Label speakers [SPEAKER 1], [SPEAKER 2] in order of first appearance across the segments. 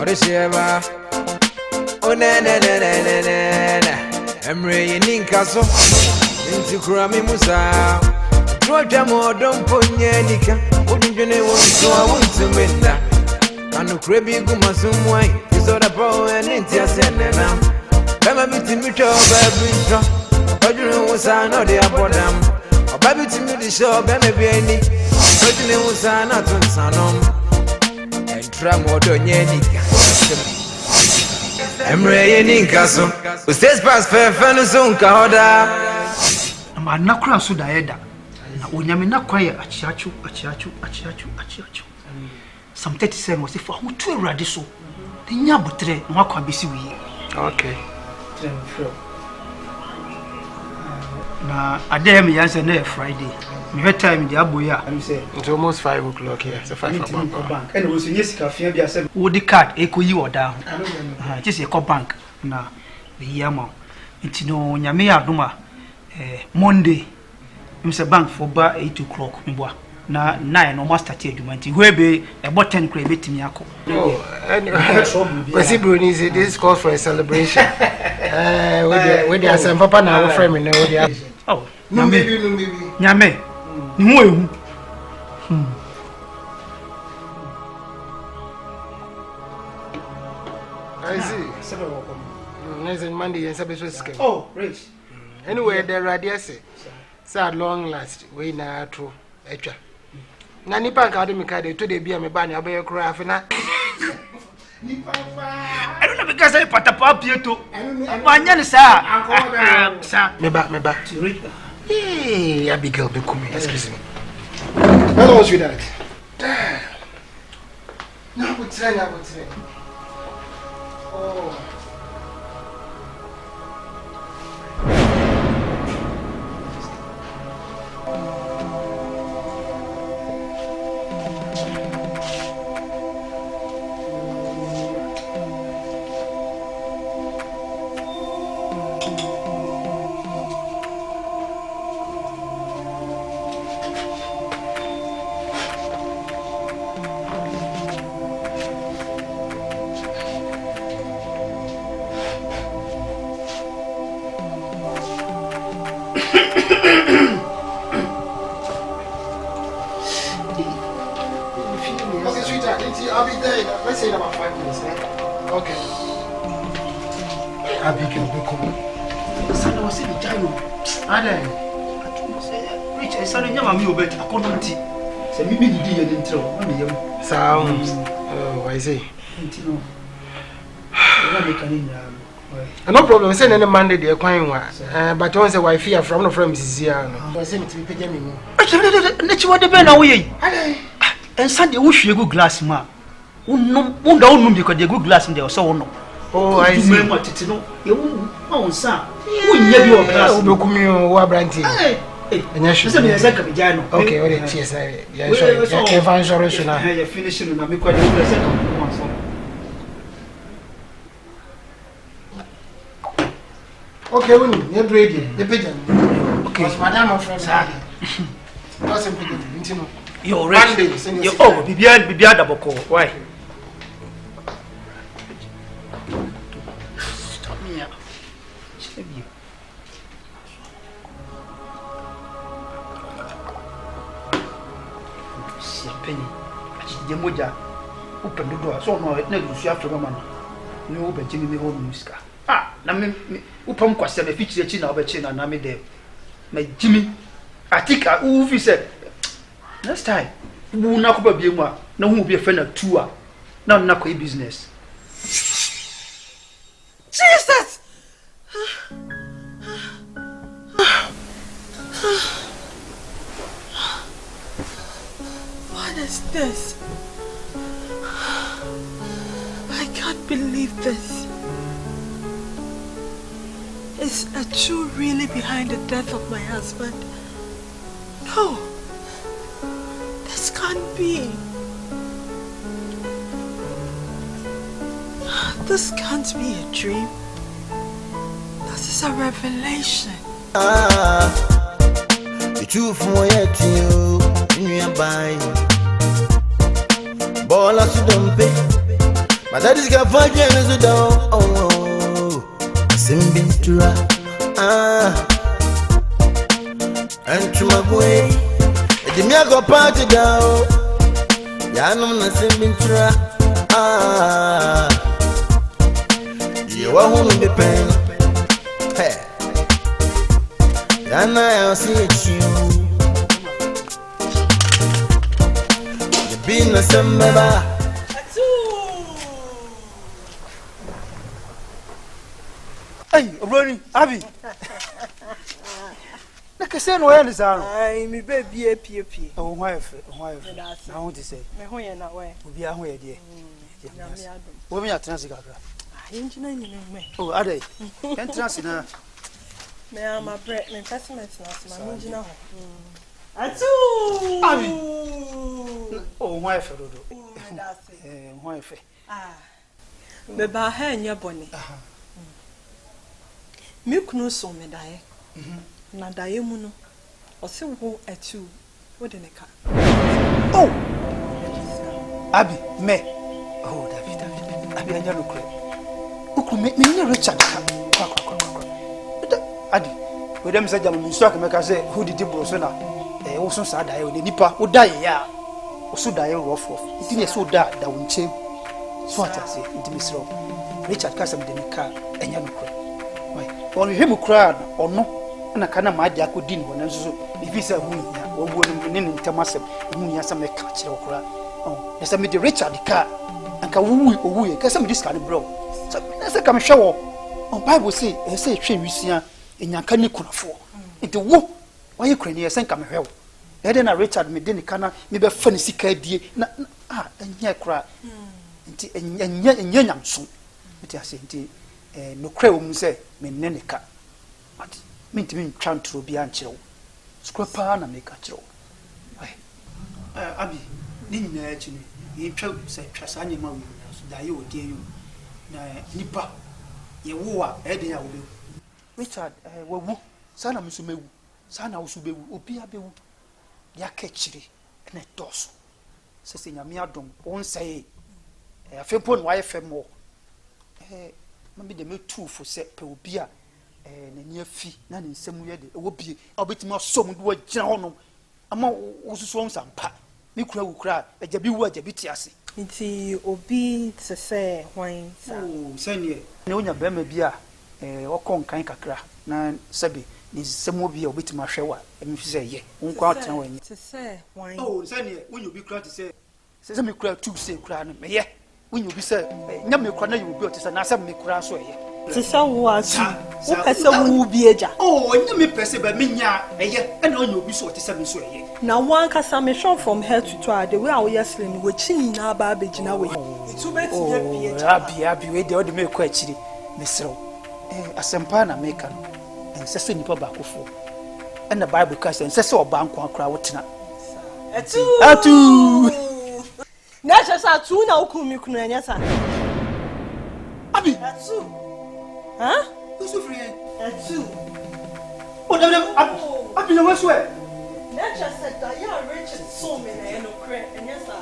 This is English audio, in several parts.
[SPEAKER 1] Orisheva. Oh, na na na na na na na. I'm reading Casso. Into Krami Musa. Troja more don't put Yanika. Wouldn't you know so I want to win that? And the crabby guma some wine. Is all the power and India send them. Come a bit in me, baby. But you know what's I know they are for them. A baby to me the show, baby, any. But you know what's I not on Sanom. And Tramodo Yanika. I'm reading Casso. Who says past fair Fenison Kahoda?
[SPEAKER 2] I'm not cross to Diada. When you're not quiet, a chachu. Some 37 was if I would too radical. The Yabutre, Maka Bissi.
[SPEAKER 3] Okay.
[SPEAKER 2] Now, I dare me answer next Friday. Me time in the Abuya. I'm saying
[SPEAKER 3] it's almost 5 o'clock here. It's a 5 o'clock.
[SPEAKER 2] And it was in Jessica Fiabia said, would the card echo you or down? Just a cop bank. Now, the Yamo. It's no Yamea Duma Monday. Mr. Bank for bar 8 o'clock. Na 9 almost 30 argument. Where be about 10 credit me.
[SPEAKER 3] Oh, anyway, this calls for a celebration. With the Assam Papa now, friend, you know.
[SPEAKER 2] Oh, no, maybe. Nyame. No.
[SPEAKER 3] I see. Next Monday and Sabbath.
[SPEAKER 2] Oh, great.
[SPEAKER 3] Anyway, the radius sad long last. We now true. Nani Academy card to the beer me banner by a craft. I
[SPEAKER 2] don't know because I put a pop here too. Banyan, sir.
[SPEAKER 3] Me back. Hey, Abigail Bekumi, excuse me. Hello, sweetheart. Now, what's that? Oh. Okay, sweetheart, I'll be there. Let's say in about 5 minutes. Okay. Abigail, be coming.
[SPEAKER 2] Son was in the gyro. Ada. Rich, I saw him. I'm your bet. I couldn't see. So, me did intro.
[SPEAKER 3] Sounds. Oh, I see. No problem. Send any Monday the acquiring one. But once a wife here from the friend Mrs. Ziano. I send it to be paying.
[SPEAKER 2] That's what the Ben away. And Sunday, wish you a good glass, ma. Don't know because the good glass in there, so no.
[SPEAKER 3] Oh, I see.
[SPEAKER 2] What to know. You won't, son. We never your glass.
[SPEAKER 3] Documio, Wabranti. And I should say, okay, all right, yes, I can't find solution. I have finished and I'm quite okay, you're ready. The pigeon. Okay, Madame, my friend. You're ready. You're oh, Bibiada Boko. Why? Stop me up. Penny. The Moja open the door. So no, it never see after woman. No, but Jimmy me home muska. Ah, na me upon question a feature chin over chin and name them. My Jimmy, I think I who said next time. Who not be one, no who be a friend of two. Now, not a business.
[SPEAKER 4] Jesus! What is this? I can't believe this. Is Achu really behind the death of my husband? No. This can't be. This can't be a dream. This is a revelation.
[SPEAKER 5] The truth for yet you in your mind. Bola to dump it. My daddy's got 4 years to do. Oh, Simbintura. And to my boy, the Miago party down. Yanum na Simbintura. You are home be pain. Hey, Yana, I'll see you. You been a samba.
[SPEAKER 3] Hey, Ronnie, Abby. Like I said, no end is out.
[SPEAKER 4] I me baby a pie.
[SPEAKER 3] Oh, wife. I want to say,
[SPEAKER 4] Me ho ye na we.
[SPEAKER 3] we'll be away, dear. Women are transit.
[SPEAKER 4] Engineer ni me.
[SPEAKER 3] Oh, are they? Can't transit now.
[SPEAKER 4] Me am a bread, me testament na ma engineer ho. Atu!
[SPEAKER 3] Abby. Oh, wife, wife.
[SPEAKER 4] Me ba ha nya boni. Me kunu so me dae. Na dae mu no. O se wo atu. Wo de ne ka.
[SPEAKER 3] Oh. Abby, me. Oh, David. Abby anya no kure. Uku me ni Richard ka. Adi. We dem say jam mi so ka say who did bro so na. Wo so sa dae o de nipa. Wo dae ya. Wo so dae rough. Iti ne so da wo nche. So atase ntimi sro. Richard ka sam de ne ka anya no kure. On him crowd or no, and I can't imagine I could din one and so if he's a woman or wouldn't in Tamasem, whom he has some catch or crowd. Oh, there's a mid Richard the car and can woo, because some of this kind of bro. So that's a come show. On Bible say, I say, train we see in your canicula for. Into woo, why you cranny, I think I'm hell. Then I Richard me didn't canna, maybe a funny sick idea, and yet cry. And yet, soon. But I say, no crowd say, me neneka. But mean to me, trying to be unchill. Scrapper and make a chill. Abby, didn't actually, you try say, trust animal, die you, dear you. Nipper, you woo, Eddie, I will. Richard, woo, son of Musume, son of Sube, Opia Bew, Yaketchiri, and a toss. Says in a mere dome, won't say, a fair point, why a more. Maybe the make 2 for set per beer and near fee, none in some way. It will be a bit more so do a general among also swans and pat. Me cry, a jabi word a bit yassi.
[SPEAKER 4] Iti obi se say wine.
[SPEAKER 3] Oh, send ye. No, your bema beer, or con kind cacra, nan sabi, is some will be a bit more shower, and if you say ye, won't go out to
[SPEAKER 4] say wine.
[SPEAKER 3] Oh, send ye, when you be glad to say, says me cry 2 say crown, yeah. When you be said, Nammy Corner, you will be to answer me crash away.
[SPEAKER 4] To some was who be a jack.
[SPEAKER 3] Oh, and you may press it by me, and on you be so to 7 sway. Now, one Casamation from her to try the way our yesling with chin now babbage in a way. It's too bad to be wait the other milk quetchy, Miss Row. A Sampana maker, and Sessin Pabacco for. And the Bible cast and says, bank one crowd. Atu.
[SPEAKER 4] Nasha sa tu na ukumi kunanya sa.
[SPEAKER 3] Abi.
[SPEAKER 4] Atu. Huh?
[SPEAKER 3] Who's free?
[SPEAKER 4] Atu.
[SPEAKER 3] Oh, Abi no swear.
[SPEAKER 4] Nasha said that you are rich and so many no credit and yes sir.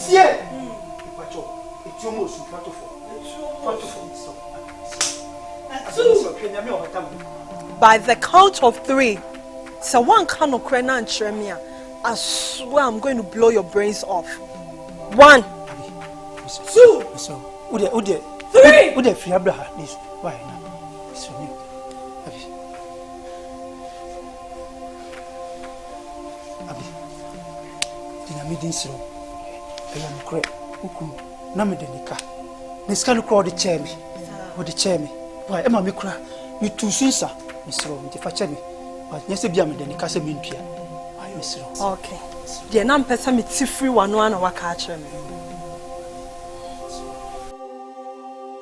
[SPEAKER 3] Yeah. Pacho. It's almost Atu.
[SPEAKER 4] By the count of 3. So one can no credit and Tremia. I swear I'm going to blow your brains off. 1, 2, 3.
[SPEAKER 3] Ude free Abraham is why now? So new. Abi. Dina meeting so. I am great. Uku na me denika. Neska no crowd the chair me. Wo the chair me. Why am I me cry? Me too soon sir. Me so me fa chair me. But nyese bia me denika se me ntua.
[SPEAKER 4] Okay. The nam pesa me ti free one na waka akere me.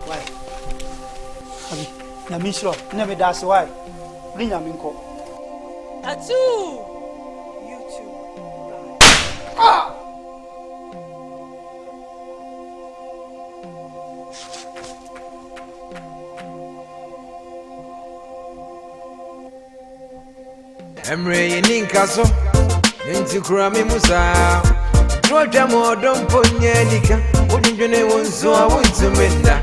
[SPEAKER 3] Why? Abi, na me sure. Na me das why? Bring am nko.
[SPEAKER 4] Atu. You too.
[SPEAKER 3] Ah!
[SPEAKER 1] Emre Ninkaso. Into Krami Musa, Troja Modon Ponyanica, Ujinjune wonso I want to menda.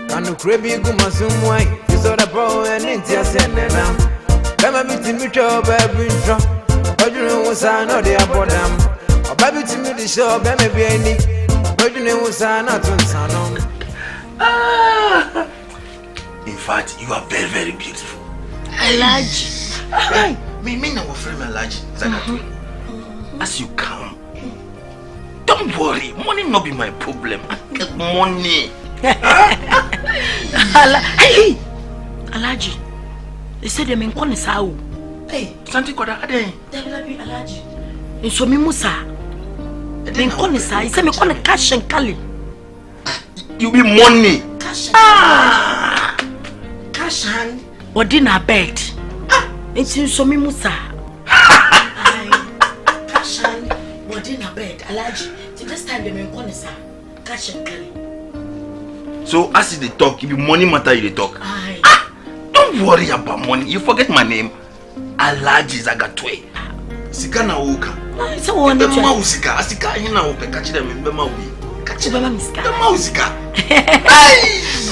[SPEAKER 1] Kanu krebi gumasumwai. Isoda po and intia senena. Kama biti micho baby intro. Ujinjune wonsa no de abodam. Baby to me the show, baby be any. Ujinjune wonsa na tunsanom.
[SPEAKER 5] In fact, you are very, very beautiful.
[SPEAKER 6] Alaji.
[SPEAKER 5] Me no friend Alaji. As you come, don't worry. Money not be my problem. I get money.
[SPEAKER 6] Hey, Alaji. They said they mean koni sao.
[SPEAKER 5] Hey, Santi koda ade.
[SPEAKER 6] Devi Alaji. Inso mi musa. Me koni sa. He said me koni cash and kali.
[SPEAKER 5] You be money.
[SPEAKER 6] Cash hand. Odi na bed. Inso mi musa. Cash hand. Odi na bed. Alaji. The next time they mean koni sa. Cash and kali.
[SPEAKER 5] So as they talk, if you money matter, you talk. Don't worry about money. You forget my name. Alaji Zagatwe. Sika na uka.
[SPEAKER 6] So one day.
[SPEAKER 5] Bema usika. Asika ina upe. Kachi da bema ubi. Kachi
[SPEAKER 6] Bema miska.
[SPEAKER 5] Bema usika.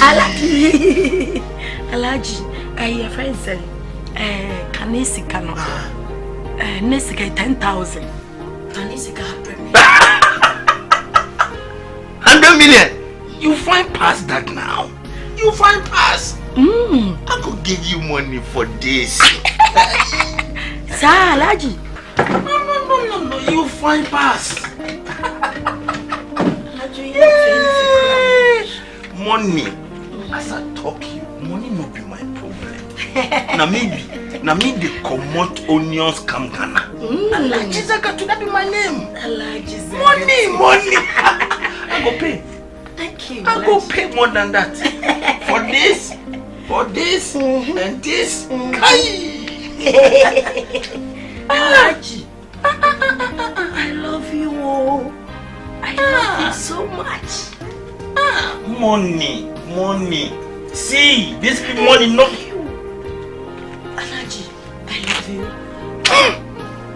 [SPEAKER 6] Alaji. Alaji. Your friend said, kanisi kano. Nesika 10,000. Kanisika
[SPEAKER 5] 100 million. You find past that now. You find past. I could give you money for this.
[SPEAKER 6] Sir, Alaji.
[SPEAKER 5] No. You find past. Money. As I talk you, money no be my problem. Now me the commot onions come Ghana. Alaji Zagatu, that be my name.
[SPEAKER 6] Alaji Zagatu.
[SPEAKER 5] Money. I go pay.
[SPEAKER 6] Thank you.
[SPEAKER 5] I go pay more than that. For this, and this.
[SPEAKER 6] Alaji. I love you. I love you so much.
[SPEAKER 5] Money. See, this be money, not you.
[SPEAKER 6] Alaji, I love you.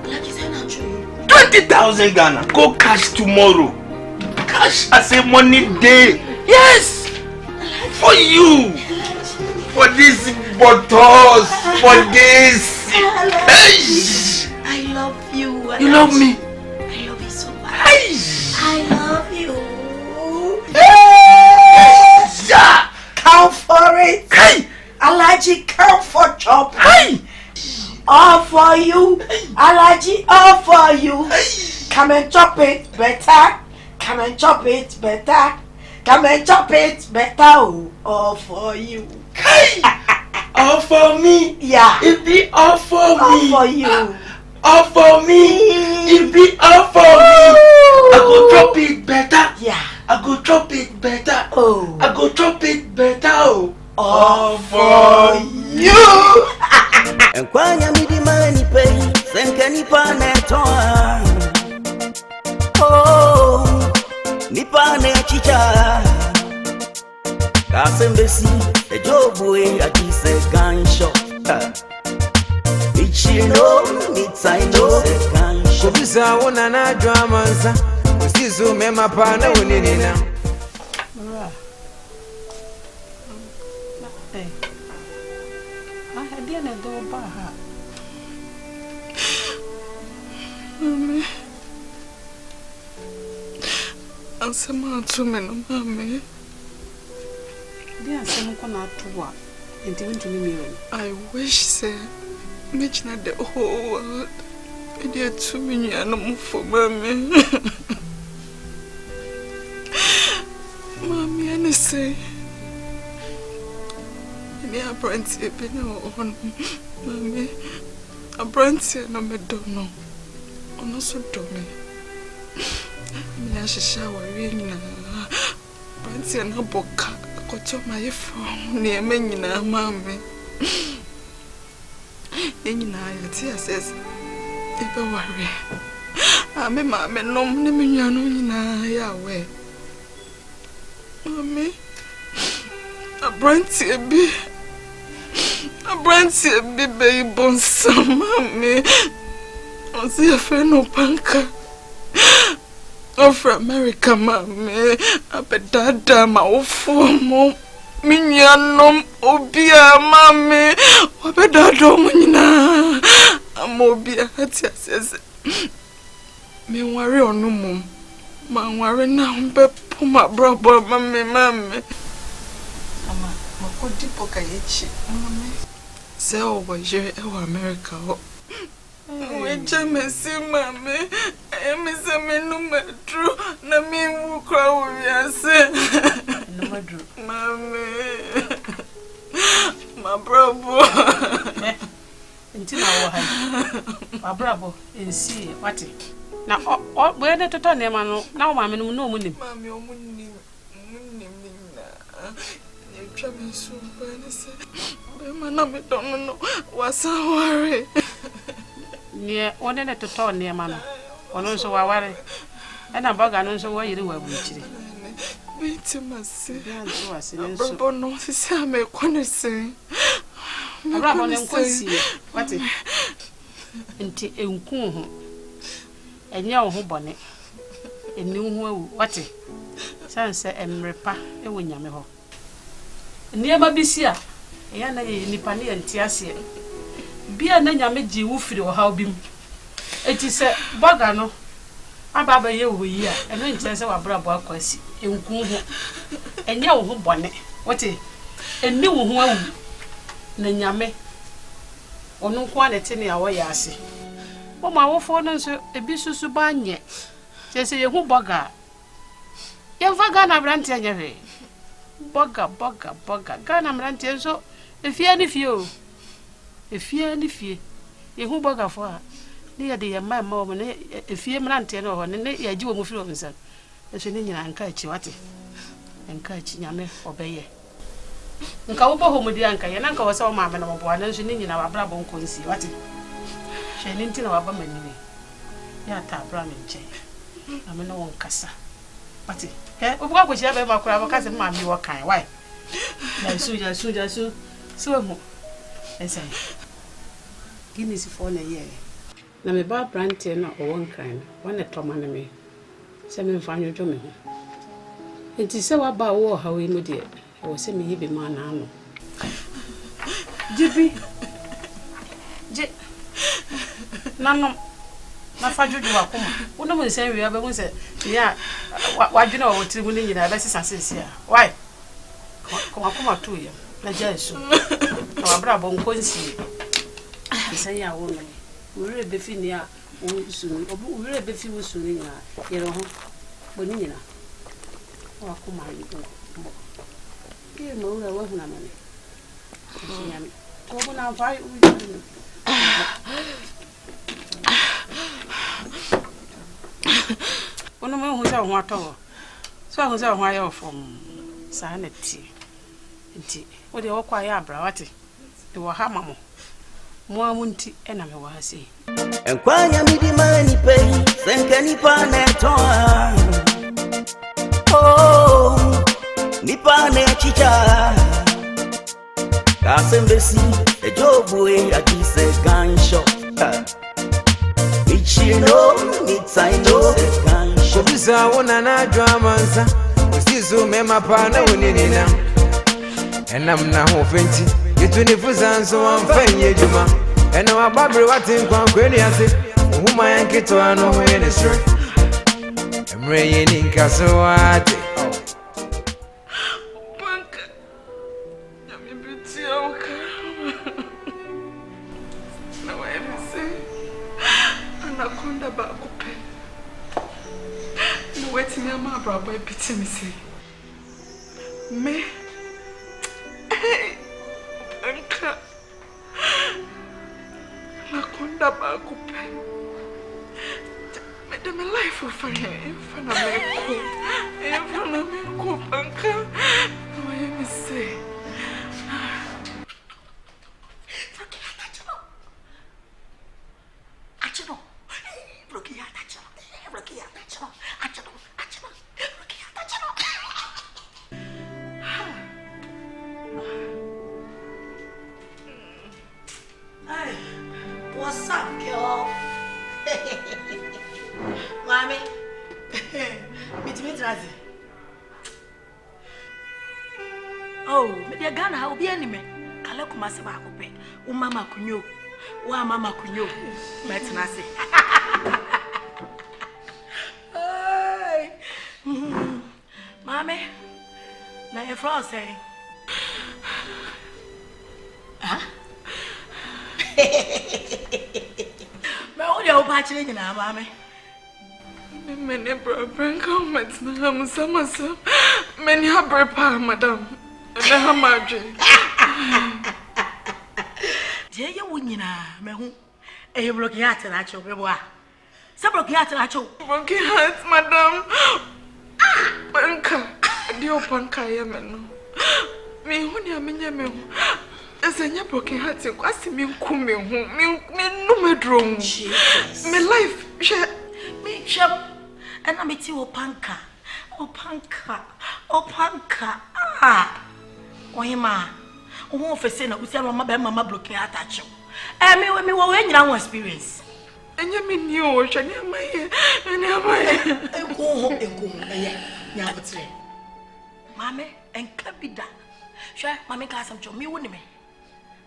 [SPEAKER 6] Alaji, say not true.
[SPEAKER 5] 20,000 Ghana. Go cash tomorrow. Cash as a money day. Yes. Alaji. For you.
[SPEAKER 6] Alaji.
[SPEAKER 5] For this bottles. For this.
[SPEAKER 6] Alaji. I love you. Alaji.
[SPEAKER 5] You love me?
[SPEAKER 6] I love you so much.
[SPEAKER 5] Hey.
[SPEAKER 6] I love you.
[SPEAKER 5] Yeah.
[SPEAKER 6] Come for it.
[SPEAKER 5] Hey.
[SPEAKER 6] Alaji, come for chop.
[SPEAKER 5] Hey.
[SPEAKER 6] All for you. Alaji, all for you.
[SPEAKER 5] Hey.
[SPEAKER 6] Come and chop it better. Come and chop it better. Come and chop it better. All for you.
[SPEAKER 5] Hey. All for me.
[SPEAKER 6] Yeah.
[SPEAKER 5] It be all for
[SPEAKER 6] All
[SPEAKER 5] me.
[SPEAKER 6] for you.
[SPEAKER 5] All for me. It be all for me. I go drop it better.
[SPEAKER 6] Yeah.
[SPEAKER 5] I go drop it better.
[SPEAKER 6] Oh.
[SPEAKER 5] I go drop it better.
[SPEAKER 6] All for you.
[SPEAKER 7] Enkwanya midima ni pay, senka nipa netoa. Oh, nipa ne chicha. Kasembesi, ejobu ajise gunshot. Ichino, mitsaino, gunshot.
[SPEAKER 1] Ofisa wona na dramansa. Usizo mema pana uninina.
[SPEAKER 8] Mami, ansema atume no mami. I wish say me the whole world. Idia to me no for mami. Mami, I say. Any apprentice be no on mami. Apprentice no me don't know. Ono so do me. Me a shower na. Apprentice no boka. Koto my phone near me nyina mami. Nyina ya ti says ebe worry. Ame ma me nom ne me nyano nyina ya we. Mami. Apprentice be baby bonsam mami. Onse ya fe no panka. of America, mammy. Abedada, my form. Minyanom obia mami obedado munyina amobia atiasese me worry onumum ma worry na mbe puma brabo mami ama makodi poka yechi mami se obo je e wa America ho we jamesi mami emi se me no medru na mi wu kwa wo wiase no medru mami my bravo
[SPEAKER 9] Intina wo ha my bravo ensi wati na we de toto ne ma no na wo mami no no munim
[SPEAKER 8] mami omunim na ye twa me so ba ne se be ma na me don no wasa ware
[SPEAKER 9] nie one ne toto ne ma no ono so wa ware na baga no so wo yiri wa buchiri
[SPEAKER 8] Biti masi. Brabo no sisi ame konesi.
[SPEAKER 9] Brabo ne nkosi. Wati. Enti enku ho. Enya ho bone. Eni ho awu. Wati. Sanse emrepa ewo nyame ho. Niema bisia. Eya na ye nipa ne entiase. Bia na nyame ji wo firi wo haw bim. Eti se baga no Ababa ye wo yi a eno nkyere se wabrabo akwasi enku ho enya wo ho bone wote eni wo ho awu na nyame onu kwa ne tene ya wo ya ase wo ma wo fo no nso ebi susu ba nye se ye hu boga ye vaga na brante anya he boga gana brante nso efie ni fie o efie ni fie ye hu boga fo a ni ya de ya ma mo ne efie mrante no ho ne ya ji wo mu firi wo nsa eso ni nyina nka achi wate nka achi nyame obeye nka wo bo ho mudi anka ye na nka wo se wo ma me no bo ana eso ni nyina wa bra bo nko nsi wate hwe ni ntina wa ba manime ya ta bra me nche ame no won kasa wate he wo bwa ko chia be ma kura bo kasa ma mi wo kan why na suja so mo esa gini si fo na ye na me ba brante na o won kan wana toma na me se me mfa nwojo me ho enti se wa ba wo ha we mu de wo se me hibe ma na ano jibi je nanom na fa jojo wa kuma wono mo se wi abe mu se ya wa dwena wo tiri mu ni nyina be sisa sisi a why ko akoma to ye na ja eso na wa bra bo nkonsi se ya wo no ure be fi ni a usuni obu ure be fi usuni nya yero ho boni nyina wa kuma ni ko ke mo ura wa huna mane nyami ko bona fai u ono mo hu sa ho ato so hu sa ho ayo from sanity nti o de wo kwa ya abra wate de wo ha mamo Muamunti ena me wasi.
[SPEAKER 7] Enkwanya midimani pei senkeni pane toa. Oh, nipane chicha. Kasembesi ejobu e akise gansho. Ichino nitsaino gansho.
[SPEAKER 1] Bisa wona na dwamansa. Usizo mema pana wonina. Enam na ho fenti. Itunifuza nso amfanye juma ena wa babri watin kwa kwenu yase uhuma yankito ano wene sure emre yeni nkaso wate
[SPEAKER 8] banka ya mibiti oka na wa emse anakonda ba kupe no weti mi ama brabo epiti mi se me Anka Nakonda ba kupe Mede me life ufanye Infana meko Anka Noye me say
[SPEAKER 6] Achino Rokia Achino Hey, what's up, girl? Mommy, Mitimitrazi. Oh, me dia Ghana ha obi anime. Kale kuma se ba kope. O mama kunyo. Wa mama kunyo. Metinase. Ay. Mame. Na your friend say. Huh? Me o dia o ba chire nyina mame.
[SPEAKER 8] Me ne bro comment na am samasa. Me ni habre pa madam. Me ha madwe.
[SPEAKER 6] Je ye wo nyina me hu. E block ya ate na cho be bo a. Se block ya ate na cho.
[SPEAKER 8] Broken heart madam. Banka. Di opanka ye me no. Me hu ni amenya me hu. Esenya broken heart ko asimi nku me hu. Me no me drum. Me life she
[SPEAKER 6] me sham. And I'm ti opanka. Ah. Oyema. Omo ofese na usia mama blocking atacho. Me wo nyina one experience.
[SPEAKER 8] Enye me ni o hwe ni amaye. Ni amaye.
[SPEAKER 6] Enko eye. Nya botre. Mame enka bida. Hwe mame ka asam cho me woni me.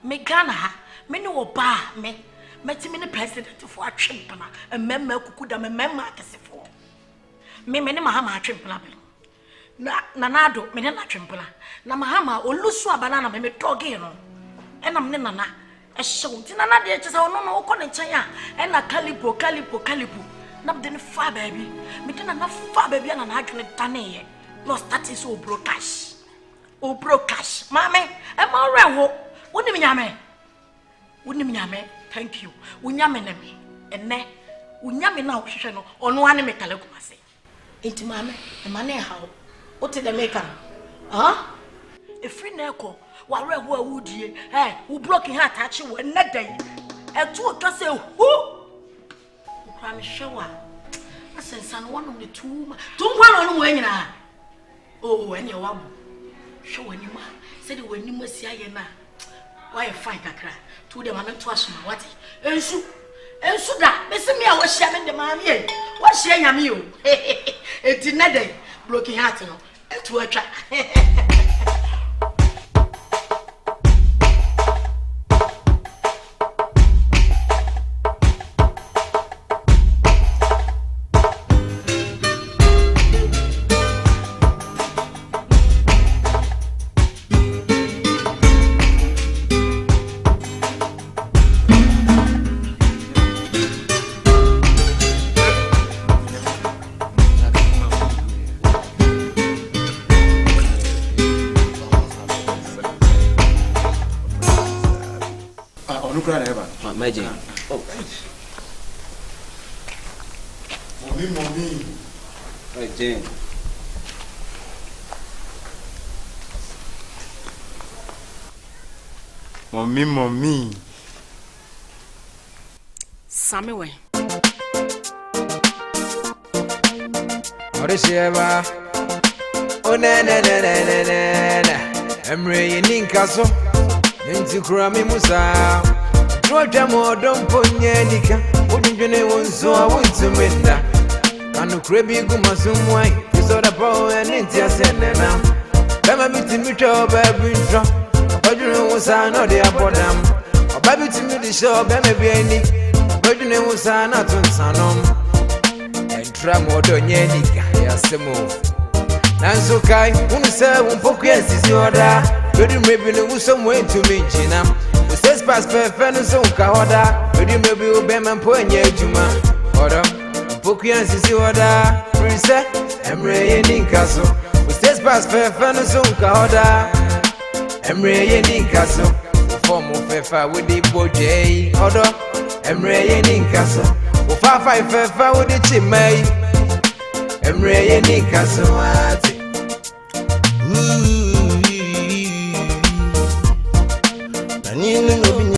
[SPEAKER 6] Me Ghana ha. Me ni wo ba me. Meti me ni president fo atwempana. Ememma kukuda memma akesefo. Me ne mahama atwempana be. Na nado me ne atwempana. Na mahama olusu abana na me doge no. Ena me nana ehyew ti nana de kyesa ono no ukọ ne nchen a ena kalipo. Na de ne fa baby. Me de na fa baby na na adwene tane ye. No start is o bro cash. Mame, e ma rewo. Wonim nyame. Thank you. Unyame ne me. Enne unyame na ohwehwe no ono ane me kale kumase. Enti mame, e ma ne hawo. Wote de make am. Efri na ekọ ware ho awudie. Wo blocking heart achi wo enne dan. Etu oka se hu. Ukra me hwewa. Asensa no one of the two. Tunkwa no wo nyina. Oh, ene wabu. Hwe wani ma. Se de wani ma si aye na. Why fine kakra. To them and to us, what? Ensu da, Miss me, I was sharing the mammy. What share yammy? It did not day, blocking heart, and to a track.
[SPEAKER 1] Imagine. Oh. Mommy. Right, Jane.
[SPEAKER 10] Mommy.
[SPEAKER 9] Samuel.
[SPEAKER 1] Orisheba. Oh na. Emre Ninkaso. Nti kurami Musa. Roja modon ponyenika. Udinjene wonso awuntumenda. Kanu krebi gumasumwai. Isoda po enti asenena. Bema biti mito baby intro. Bajune Musa no de abodam. Obabi timi di show bema bieni. Bajune Musa na tunsanom. Entra modon nyenika yasemo. Nanso kai unse unpoku yesisi oda. Bedi mebi ne wuso mwentu minjinam. Says pass perfect so kahoda. Bedi mebi ubema mponye ejuma. Oda unpoku yesisi oda. Prince Emre Ninkaso. Says pass perfect so kahoda. Emre Ninkaso. Form of fefa with the boje. Oda Emre Ninkaso. Ufa five fefa with the chimay. Emre Ninkaso ati.